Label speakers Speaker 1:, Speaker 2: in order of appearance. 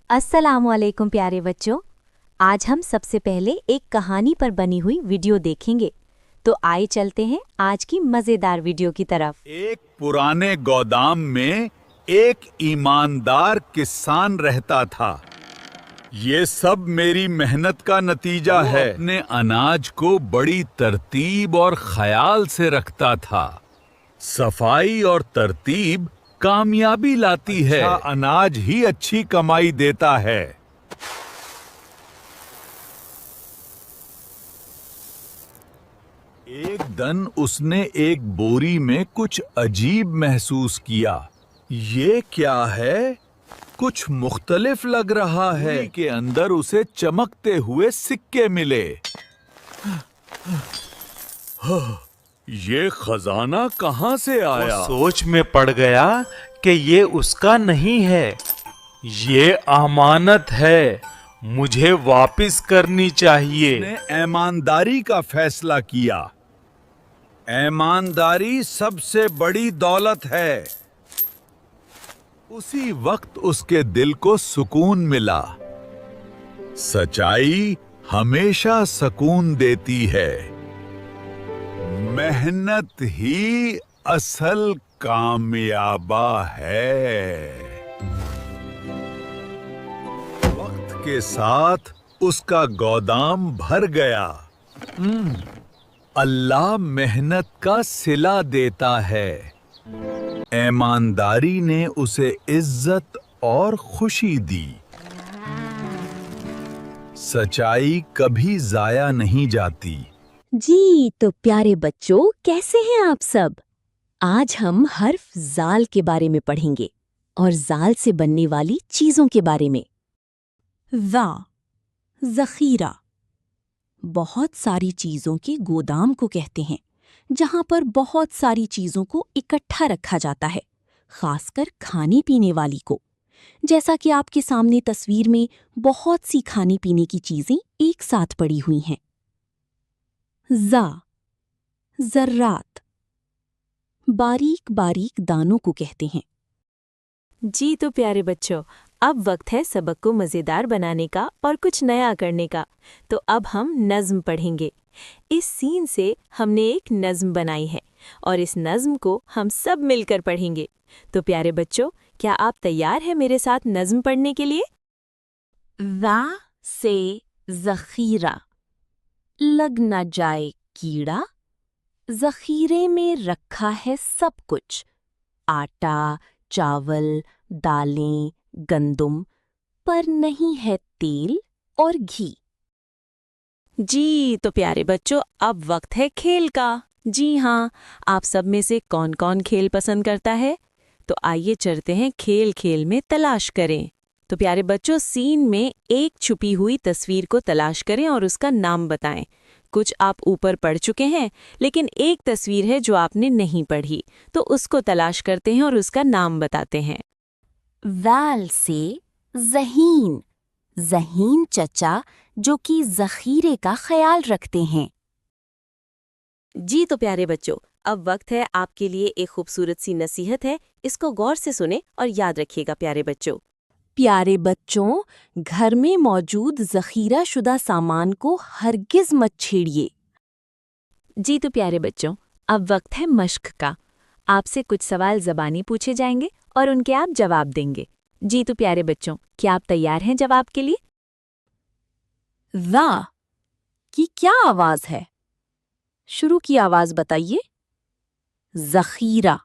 Speaker 1: अस्सलामुअलैकुम प्यारे बच्चों। आज हम सबसे पहले एक कहानी पर बनी हुई वीडियो देखेंगे। तो आइए चलते हैं आज की मजेदार वीडियो की तरफ।
Speaker 2: एक पुराने गोदाम में एक ईमानदार किसान रहता था। ये सब मेरी मेहनत का नतीजा है। अपने अनाज को बड़ी तरतीब और ख्याल से रखता था। सफाई और तरतीब कामयाबी लाती है। अनाज ही अच्छी कमाई देता है। एक दिन उसने एक बोरी में कुछ अजीब महसूस किया। ये क्या है? कुछ मुख्तलिफ लग रहा है। बोरी के अंदर उसे चमकते हुए सिक्के मिले। ये खजाना कहाँ से आया?
Speaker 3: वो सोच में पड़ गया कि ये उसका नहीं है, ये अमानत है, मुझे वापस करनी चाहिए।
Speaker 2: उसने ईमानदारी का फैसला किया। ईमानदारी सबसे बड़ी दौलत है। उसी वक्त उसके दिल को सुकून मिला। सच्चाई हमेशा सुकून देती है। मेहनत ही असल कामयाबा है। वक्त के साथ उसका गोदाम भर गया। अल्लाह मेहनत का सिला देता है। ईमानदारी ने उसे इज्जत और खुशी दी। सच्चाई कभी जाया नहीं जाती।
Speaker 1: जी तो प्यारे बच्चों, कैसे हैं आप सब? आज हम हर्फ जाल के बारे में पढ़ेंगे और जाल से बनने वाली चीजों के बारे में। ज़ख़ीरा बहुत सारी चीजों के गोदाम को कहते हैं, जहां पर बहुत सारी चीजों को इकट्ठा रखा जाता है, खासकर खाने पीने वाली को। जैसा कि आपके सामने तस्वीर में बहुत सी खाने पीने की चीजें एक साथ पड़ी हुई हैं। ज़र्रात बारीक बारीक दानों को कहते हैं। जी तो प्यारे बच्चों, अब वक्त है सबक को मज़ेदार बनाने का और कुछ नया करने का। तो अब हम नज़्म पढ़ेंगे। इस सीन से हमने एक नज़्म बनाई है और इस नज़्म को हम सब मिलकर पढ़ेंगे। तो प्यारे बच्चों, क्या आप तैयार हैं मेरे साथ नज़्म पढ़ने के लिए? ज़ा से ज़ख़ीरा, लग न जाए कीड़ा, ज़ख़ीरे में रखा है सब कुछ, आटा, चावल, दालें, गंदुम, पर नहीं है तेल और घी। जी तो प्यारे बच्चों, अब वक्त है खेल का। जी हाँ, आप सब में से कौन कौन खेल पसंद करता है? तो आइए चलते हैं खेल खेल में तलाश करें। तो प्यारे बच्चों, सीन में एक छुपी हुई तस्वीर को तलाश करें और उसका नाम बताएं। कुछ आप ऊपर पढ़ चुके हैं, लेकिन एक तस्वीर है जो आपने नहीं पढ़ी, तो उसको तलाश करते हैं और उसका नाम बताते हैं। वैल से ज़हीन, ज़हीन चचा जो कि ज़ख़ीरे का ख्याल रखते हैं। जी तो प्यारे बच्चों, अब वक्त है आपके लिए एक खूबसूरत सी नसीहत है, इसको गौर से सुने और याद रखिएगा प्यारे बच्चों। प्यारे बच्चों, घर में मौजूद ज़ख़ीरा शुदा सामान को हरगिज़ मत छेड़िए। जी तो प्यारे बच्चों, अब वक्त है मश्क का। आपसे कुछ सवाल ज़बानी पूछे जाएंगे और उनके आप जवाब देंगे। जी तो प्यारे बच्चों, क्या आप तैयार हैं जवाब के लिए? ज़ा की क्या आवाज़ है? शुरू की आवाज़ बताइए। ज़ख़ीरा।